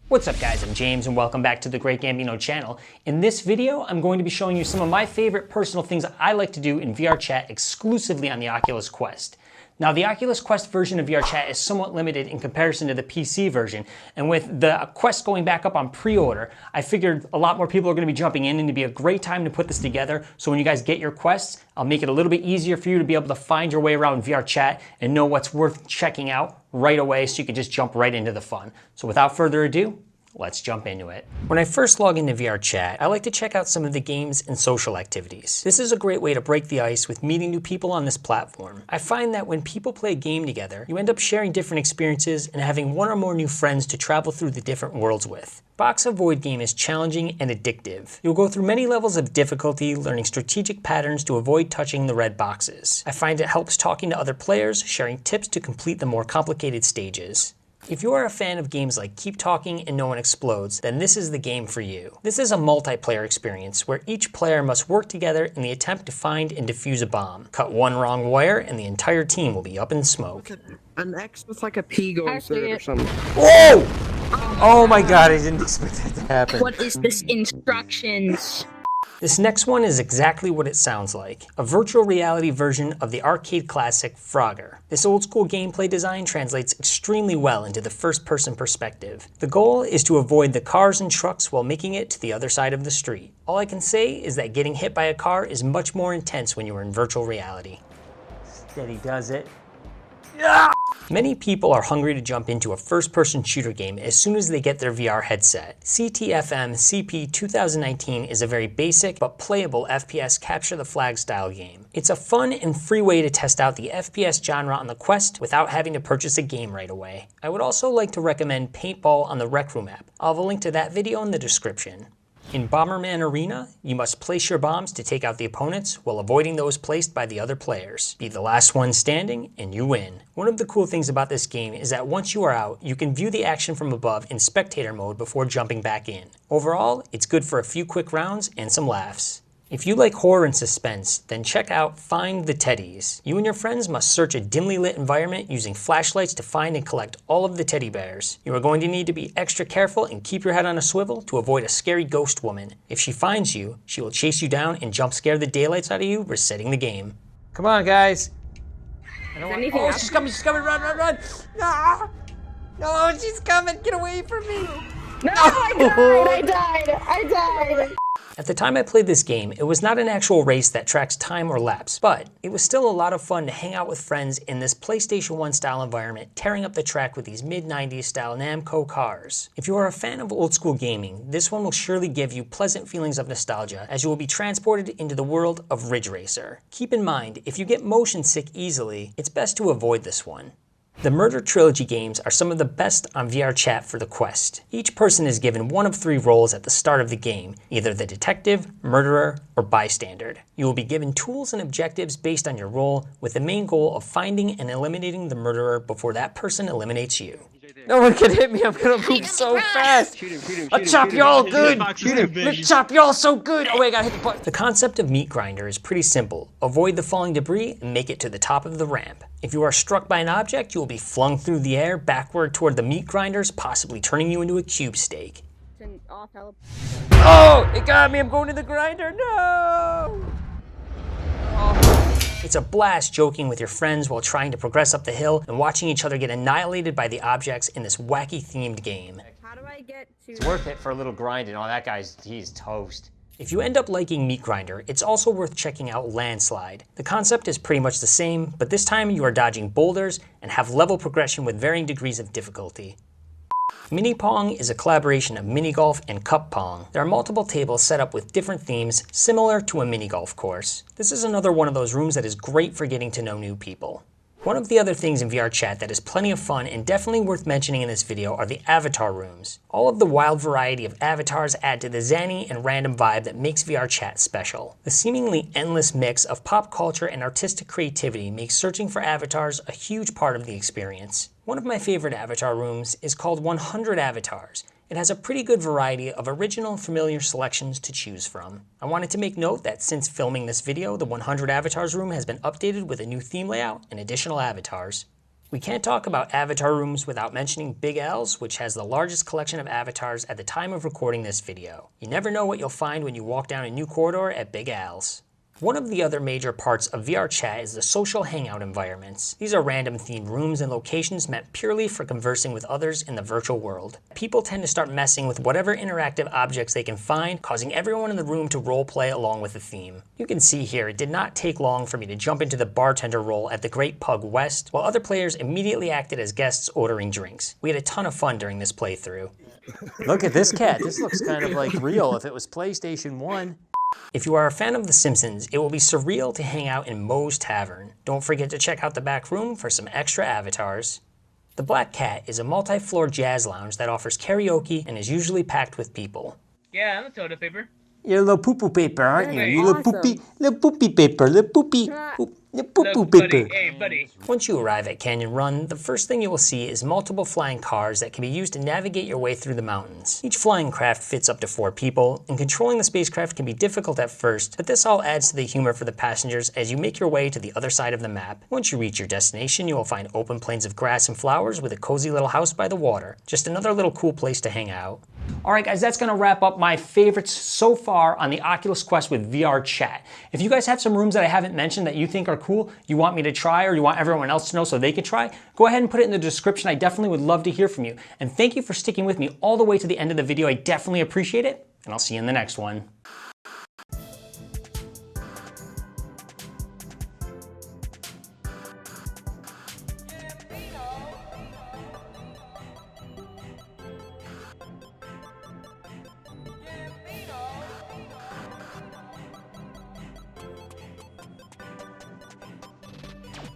What's up guys, I'm James and welcome back to the Great Gambino channel. In this video, I'm going to be showing you some of my favorite personal things I like to do in VR chat exclusively on the Oculus Quest. Now the Oculus Quest version of VR chat is somewhat limited in comparison to the PC version, and with the Quest going back up on pre-order, I figured a lot more people are going to be jumping in and it'd be a great time to put this together. So when you guys get your Quests, I'll make it a little bit easier for you to be able to find your way around VR chat and know what's worth checking out right away so you can just jump right into the fun. So without further ado, let's jump into it. When I first log into VR chat, I like to check out some of the games and social activities. This is a great way to break the ice with meeting new people on this platform. I find that when people play a game together, you end up sharing different experiences and having one or more new friends to travel through the different worlds with. Box of Void game is challenging and addictive. You'll go through many levels of difficulty, learning strategic patterns to avoid touching the red boxes. I find it helps talking to other players, sharing tips to complete the more complicated stages. If you are a fan of games like Keep Talking and No One Explodes, then this is the game for you. This is a multiplayer experience where each player must work together in the attempt to find and defuse a bomb. Cut one wrong wire and the entire team will be up in smoke. An X with like a P going through it or something. Whoa! Oh my god, I didn't expect that to happen. What is this instructions? This next one is exactly what it sounds like, a virtual reality version of the arcade classic Frogger. This old school gameplay design translates extremely well into the first-person perspective. The goal is to avoid the cars and trucks while making it to the other side of the street. All I can say is that getting hit by a car is much more intense when you are in virtual reality. Steady does it. Yeah! Many people are hungry to jump into a first-person shooter game as soon as they get their VR headset. CTFM CP 2019 is a very basic but playable FPS capture the flag style game. It's a fun and free way to test out the FPS genre on the Quest without having to purchase a game right away. I would also like to recommend Paintball on the Rec Room app. I'll have a link to that video in the description. In Bomberman Arena, you must place your bombs to take out the opponents while avoiding those placed by the other players. Be the last one standing and you win. One of the cool things about this game is that once you are out, you can view the action from above in spectator mode before jumping back in. Overall, it's good for a few quick rounds and some laughs. If you like horror and suspense, then check out Find the Teddies. You and your friends must search a dimly lit environment using flashlights to find and collect all of the teddy bears. You are going to need to be extra careful and keep your head on a swivel to avoid a scary ghost woman. If she finds you, she will chase you down and jump scare the daylights out of you, resetting the game. Come on, guys. Oh, she's coming, run! No, she's coming, get away from me. No, I died. At the time I played this game, it was not an actual race that tracks time or laps, but it was still a lot of fun to hang out with friends in this PlayStation 1 style environment, tearing up the track with these mid-90s style Namco cars. If you are a fan of old school gaming, this one will surely give you pleasant feelings of nostalgia as you will be transported into the world of Ridge Racer. Keep in mind, if you get motion sick easily, it's best to avoid this one. The Murder Trilogy games are some of the best on VR chat for the Quest. Each person is given one of 3 roles at the start of the game, either the detective, murderer, or bystander. You will be given tools and objectives based on your role, with the main goal of finding and eliminating the murderer before that person eliminates you. No one can hit me, I'm gonna move so fast! I'll chop y'all good! Let's chop y'all so good! Oh wait, I gotta hit the button! The concept of Meat Grinder is pretty simple. Avoid the falling debris and make it to the top of the ramp. If you are struck by an object, you will be flung through the air backward toward the meat grinders, possibly turning you into a cube steak. Oh, it got me, I'm going to the grinder, no! Oh. It's a blast joking with your friends while trying to progress up the hill and watching each other get annihilated by the objects in this wacky themed game. How do I get to... It's worth it for a little grind and all that he's toast. If you end up liking Meat Grinder, it's also worth checking out Landslide. The concept is pretty much the same, but this time you are dodging boulders and have level progression with varying degrees of difficulty. Mini Pong is a collaboration of mini golf and cup pong. There are multiple tables set up with different themes, similar to a mini golf course. This is another one of those rooms that is great for getting to know new people. One of the other things in VR chat that is plenty of fun and definitely worth mentioning in this video are the avatar rooms. All of the wild variety of avatars add to the zany and random vibe that makes VR chat special. The seemingly endless mix of pop culture and artistic creativity makes searching for avatars a huge part of the experience. One of my favorite avatar rooms is called 100 Avatars. It has a pretty good variety of original and familiar selections to choose from. I wanted to make note that since filming this video, the 100 Avatars room has been updated with a new theme layout and additional avatars. We can't talk about avatar rooms without mentioning Big Al's, which has the largest collection of avatars at the time of recording this video. You never know what you'll find when you walk down a new corridor at Big Al's. One of the other major parts of VR chat is the social hangout environments. These are random themed rooms and locations meant purely for conversing with others in the virtual world. People tend to start messing with whatever interactive objects they can find, causing everyone in the room to roleplay along with the theme. You can see here, it did not take long for me to jump into the bartender role at the Great Pug West, while other players immediately acted as guests ordering drinks. We had a ton of fun during this playthrough. Look at this cat. This looks kind of like real if it was PlayStation 1. If you are a fan of The Simpsons, it will be surreal to hang out in Moe's Tavern. Don't forget to check out the back room for some extra avatars. The Black Cat is a multi-floor jazz lounge that offers karaoke and is usually packed with people. Yeah, I'm a toilet paper. You're a little poo-poo paper, aren't you? That's You little poopy, awesome. little poopy paper, little poopy, little poo-poo Look, buddy, paper. hey, buddy. Once you arrive at Canyon Run, the first thing you will see is multiple flying cars that can be used to navigate your way through the mountains. Each flying craft fits up to 4 people, and controlling the spacecraft can be difficult at first, but this all adds to the humor for the passengers as you make your way to the other side of the map. Once you reach your destination, you will find open plains of grass and flowers with a cozy little house by the water. Just another little cool place to hang out. Alright guys, that's going to wrap up my favorites so far on the Oculus Quest with VR chat. If you guys have some rooms that I haven't mentioned that you think are cool, you want me to try, or you want everyone else to know so they can try, go ahead and put it in the description. I definitely would love to hear from you. And thank you for sticking with me all the way to the end of the video. I definitely appreciate it, and I'll see you in the next one.